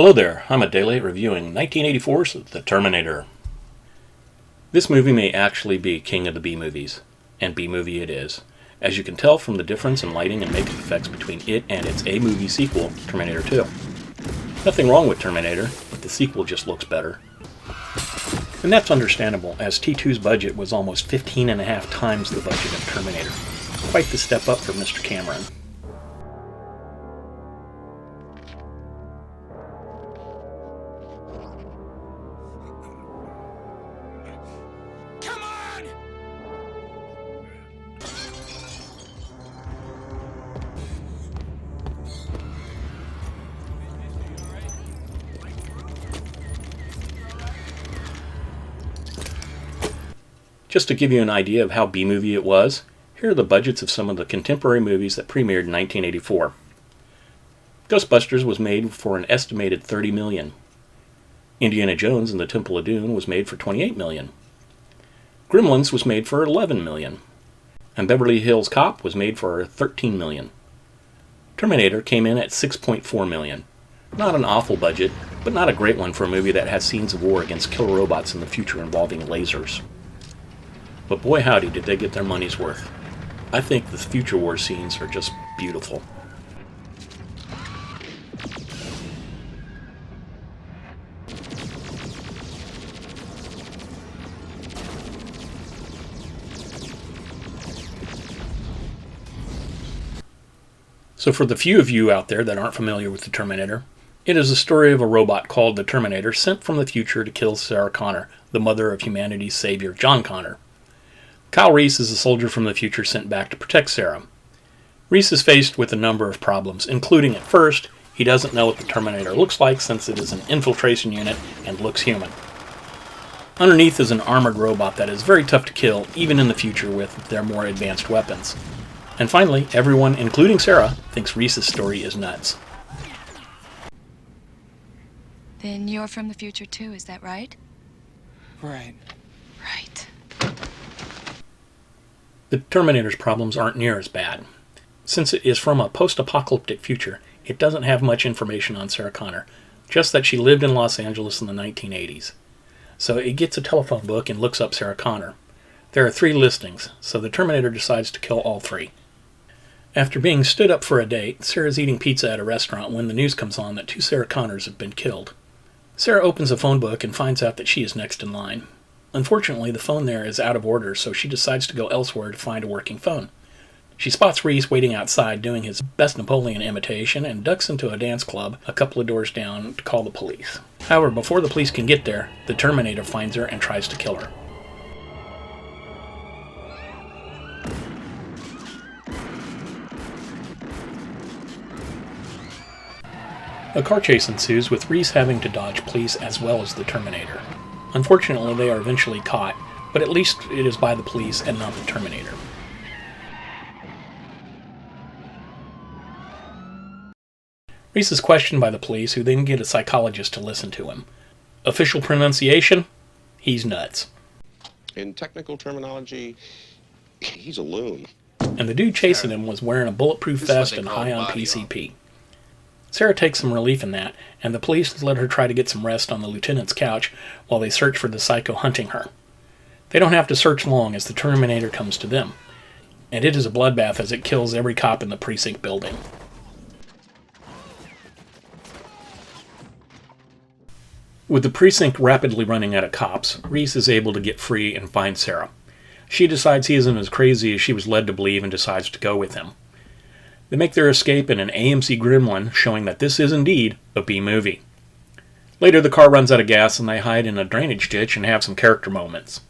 Hello there, I'm a day late reviewing 1984's The Terminator. This movie may actually be king of the B-movies, and B-movie it is, as you can tell from the difference in lighting and makeup effects between it and its A-movie sequel, Terminator 2. Nothing wrong with Terminator, but the sequel just looks better. And that's understandable, as T2's budget was almost 15.5 times the budget of Terminator. Quite the step up for Mr. Cameron. Just to give you an idea of how B-movie it was, here are the budgets of some of the contemporary movies that premiered in 1984. Ghostbusters was made for an estimated $30 million. Indiana Jones and the Temple of Doom was made for $28 million. Gremlins was made for $11 million. And Beverly Hills Cop was made for $13 million. Terminator came in at $6.4 million. Not an awful budget, but not a great one for a movie that has scenes of war against killer robots in the future involving lasers. But boy howdy did they get their money's worth. I think the future war scenes are just beautiful. So for the few of you out there that aren't familiar with the Terminator, it is the story of a robot called the Terminator sent from the future to kill Sarah Connor, the mother of humanity's savior, John Connor. Kyle Reese is a soldier from the future sent back to protect Sarah. Reese is faced with a number of problems, including at first, he doesn't know what the Terminator looks like since it is an infiltration unit and looks human. Underneath is an armored robot that is very tough to kill, even in the future with their more advanced weapons. And finally, everyone, including Sarah, thinks Reese's story is nuts. Then you're from the future too, is that right? Right. Right. The Terminator's problems aren't near as bad. Since it is from a post-apocalyptic future, it doesn't have much information on Sarah Connor, just that she lived in Los Angeles in the 1980s. So it gets a telephone book and looks up Sarah Connor. There are 3 listings, so the Terminator decides to kill all 3. After being stood up for a date, Sarah's eating pizza at a restaurant when the news comes on that 2 Sarah Connors have been killed. Sarah opens a phone book and finds out that she is next in line. Unfortunately, the phone there is out of order, so she decides to go elsewhere to find a working phone. She spots Reese waiting outside doing his best Napoleon imitation and ducks into a dance club a couple of doors down to call the police. However, before the police can get there, the Terminator finds her and tries to kill her. A car chase ensues with Reese having to dodge police as well as the Terminator. Unfortunately, they are eventually caught, but at least it is by the police and not the Terminator. Reese is questioned by the police, who then get a psychologist to listen to him. Official pronunciation? He's nuts. In technical terminology, he's a loon. And the dude chasing him was wearing a bulletproof vest and high on PCP. Sarah takes some relief in that, and the police let her try to get some rest on the lieutenant's couch while they search for the psycho hunting her. They don't have to search long as the Terminator comes to them, and it is a bloodbath as it kills every cop in the precinct building. With the precinct rapidly running out of cops, Reese is able to get free and find Sarah. She decides he isn't as crazy as she was led to believe and decides to go with him. They make their escape in an AMC Gremlin, showing that this is indeed a B-movie. Later, the car runs out of gas and they hide in a drainage ditch and have some character moments.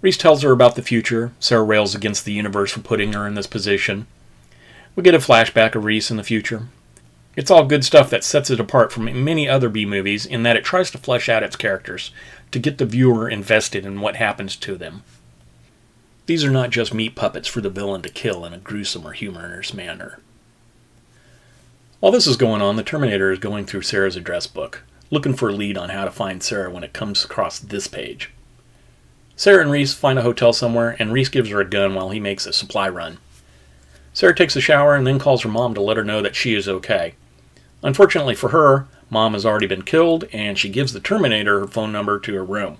Reese tells her about the future. Sarah rails against the universe for putting her in this position. We get a flashback of Reese in the future. It's all good stuff that sets it apart from many other B-movies in that it tries to flesh out its characters to get the viewer invested in what happens to them. These are not just meat puppets for the villain to kill in a gruesome or humorous manner. While this is going on, the Terminator is going through Sarah's address book, looking for a lead on how to find Sarah when it comes across this page. Sarah and Reese find a hotel somewhere, and Reese gives her a gun while he makes a supply run. Sarah takes a shower and then calls her mom to let her know that she is okay. Unfortunately for her, Mom has already been killed, and she gives the Terminator her phone number to her room.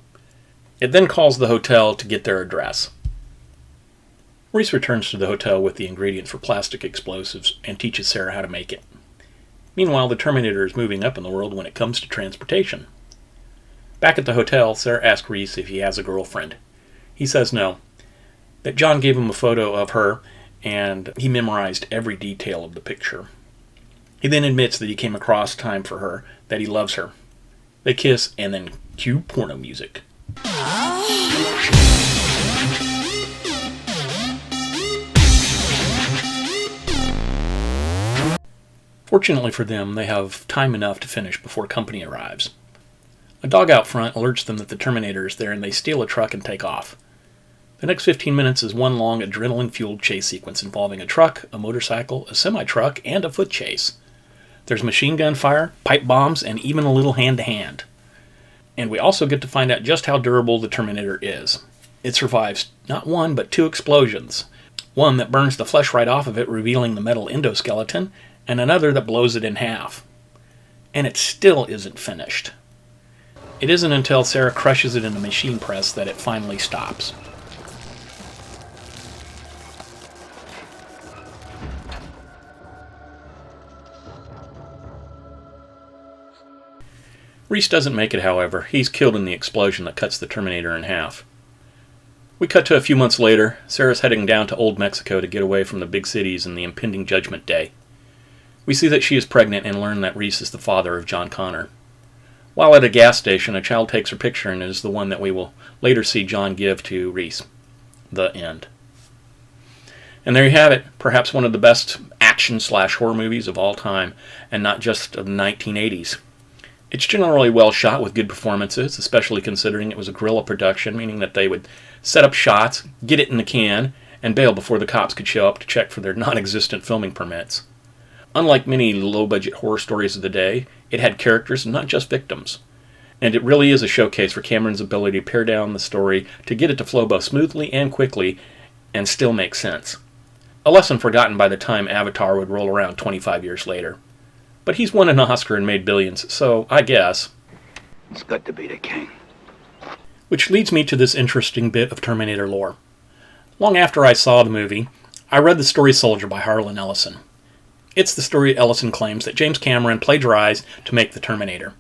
It then calls the hotel to get their address. Reese returns to the hotel with the ingredients for plastic explosives and teaches Sarah how to make it. Meanwhile, the Terminator is moving up in the world when it comes to transportation. Back at the hotel, Sarah asks Reese if he has a girlfriend. He says no, that John gave him a photo of her and he memorized every detail of the picture. He then admits that he came across time for her, that he loves her. They kiss and then cue porno music. Fortunately for them, they have time enough to finish before company arrives. A dog out front alerts them that the Terminator is there and they steal a truck and take off. The next 15 minutes is one long adrenaline-fueled chase sequence involving a truck, a motorcycle, a semi-truck, and a foot chase. There's machine gun fire, pipe bombs, and even a little hand-to-hand. And we also get to find out just how durable the Terminator is. It survives not one, but 2 explosions. One that burns the flesh right off of it, revealing the metal endoskeleton, and another that blows it in half. And it still isn't finished. It isn't until Sarah crushes it in a machine press that it finally stops. Reese doesn't make it, however. He's killed in the explosion that cuts the Terminator in half. We cut to a few months later. Sarah's heading down to Old Mexico to get away from the big cities and the impending Judgment Day. We see that she is pregnant and learn that Reese is the father of John Connor. While at a gas station, a child takes her picture and is the one that we will later see John give to Reese. The end. And there you have it, perhaps one of the best action/horror movies of all time, and not just of the 1980s. It's generally well shot with good performances, especially considering it was a guerrilla production, meaning that they would set up shots, get it in the can, and bail before the cops could show up to check for their non-existent filming permits. Unlike many low-budget horror stories of the day, it had characters and not just victims. And it really is a showcase for Cameron's ability to pare down the story to get it to flow both smoothly and quickly and still make sense. A lesson forgotten by the time Avatar would roll around 25 years later. But he's won an Oscar and made billions, so I guess. It's good to be the king. Which leads me to this interesting bit of Terminator lore. Long after I saw the movie, I read the story Soldier by Harlan Ellison. It's the story Ellison claims that James Cameron plagiarized to make the Terminator.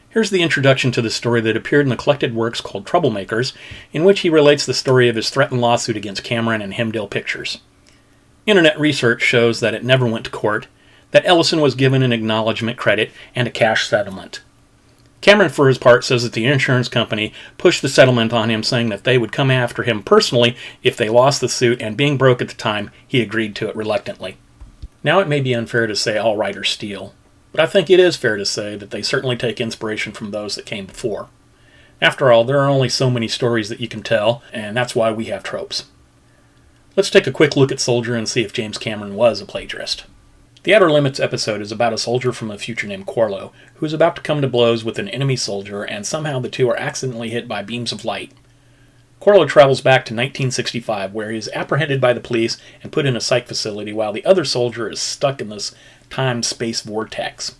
Here's the introduction to the story that appeared in the collected works called Troublemakers, in which he relates the story of his threatened lawsuit against Cameron and Hemdale Pictures. Internet research shows that it never went to court, that Ellison was given an acknowledgement credit and a cash settlement. Cameron, for his part, says that the insurance company pushed the settlement on him, saying that they would come after him personally if they lost the suit, and being broke at the time, he agreed to it reluctantly. Now, it may be unfair to say all writers steal, but I think it is fair to say that they certainly take inspiration from those that came before. After all, there are only so many stories that you can tell, and that's why we have tropes. Let's take a quick look at Soldier and see if James Cameron was a plagiarist. The Outer Limits episode is about a soldier from the future named Corlo, who is about to come to blows with an enemy soldier, and somehow the two are accidentally hit by beams of light. Corlo travels back to 1965, where he is apprehended by the police and put in a psych facility, while the other soldier is stuck in this time-space vortex.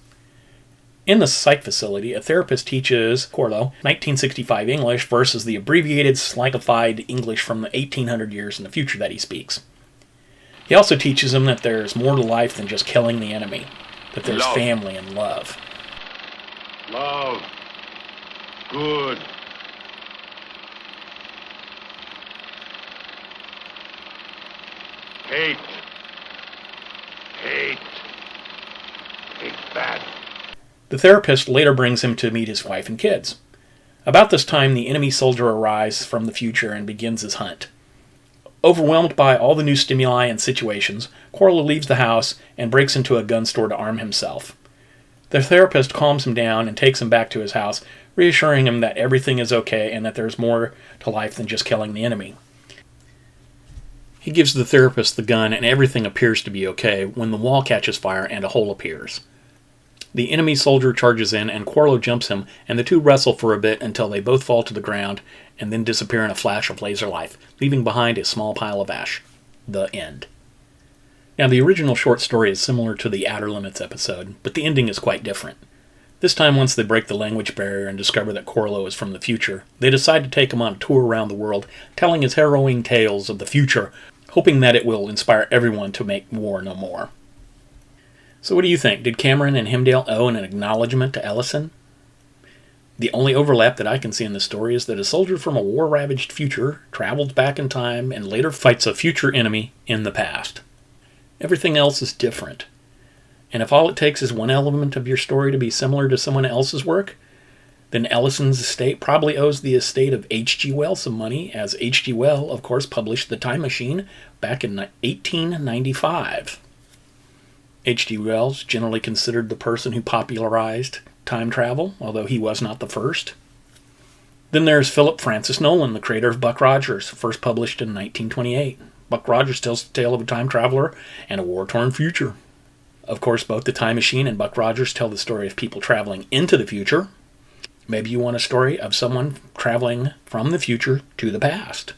In the psych facility, a therapist teaches Corlo 1965 English versus the abbreviated, slankified English from the 1800 years in the future that he speaks. He also teaches him that there's more to life than just killing the enemy, that there's family and love. Love. Good. Hate. Hate. Hate bad. The therapist later brings him to meet his wife and kids. About this time, the enemy soldier arrives from the future and begins his hunt. Overwhelmed by all the new stimuli and situations, Corlo leaves the house and breaks into a gun store to arm himself. The therapist calms him down and takes him back to his house, reassuring him that everything is okay and that there's more to life than just killing the enemy. He gives the therapist the gun and everything appears to be okay when the wall catches fire and a hole appears. The enemy soldier charges in and Corlo jumps him, and the two wrestle for a bit until they both fall to the ground and then disappear in a flash of laser life, leaving behind a small pile of ash. The end. Now, the original short story is similar to the Outer Limits episode, but the ending is quite different. This time, once they break the language barrier and discover that Corlo is from the future, they decide to take him on a tour around the world, telling his harrowing tales of the future, hoping that it will inspire everyone to make war no more. So what do you think? Did Cameron and Hemdale owe an acknowledgement to Ellison? The only overlap that I can see in the story is that a soldier from a war-ravaged future travels back in time and later fights a future enemy in the past. Everything else is different. And if all it takes is one element of your story to be similar to someone else's work, then Ellison's estate probably owes the estate of H.G. Wells some money, as H.G. Wells, of course, published The Time Machine back in 1895. H.G. Wells, generally considered the person who popularized time travel, although he was not the first. Then there's Philip Francis Nolan, the creator of Buck Rogers, first published in 1928. Buck Rogers tells the tale of a time traveler and a war-torn future. Of course, both The Time Machine and Buck Rogers tell the story of people traveling into the future. Maybe you want a story of someone traveling from the future to the past.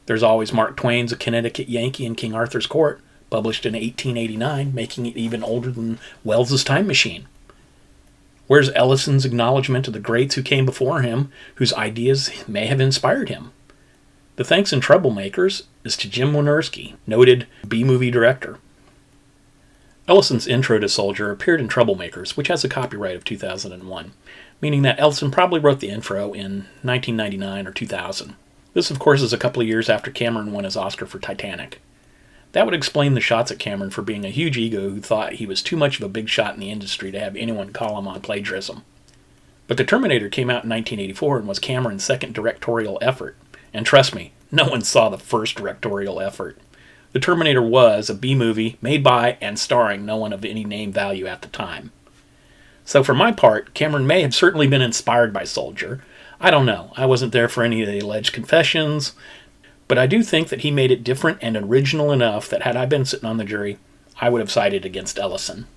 There's always Mark Twain's A Connecticut Yankee in King Arthur's Court, published in 1889, making it even older than Wells's Time Machine. Where's Ellison's acknowledgement of the greats who came before him, whose ideas may have inspired him? The thanks in Troublemakers is to Jim Wynorski, noted B-movie director. Ellison's intro to Soldier appeared in Troublemakers, which has a copyright of 2001, meaning that Ellison probably wrote the intro in 1999 or 2000. This, of course, is a couple of years after Cameron won his Oscar for Titanic. That would explain the shots at Cameron for being a huge ego who thought he was too much of a big shot in the industry to have anyone call him on plagiarism. But The Terminator came out in 1984 and was Cameron's second directorial effort. And trust me, no one saw the first directorial effort. The Terminator Was a B-movie made by and starring no one of any name value at the time. So for my part, Cameron may have certainly been inspired by Soldier. I don't know. I wasn't there for any of the alleged confessions. But I do think that he made it different and original enough that had I been sitting on the jury, I would have sided against Ellison.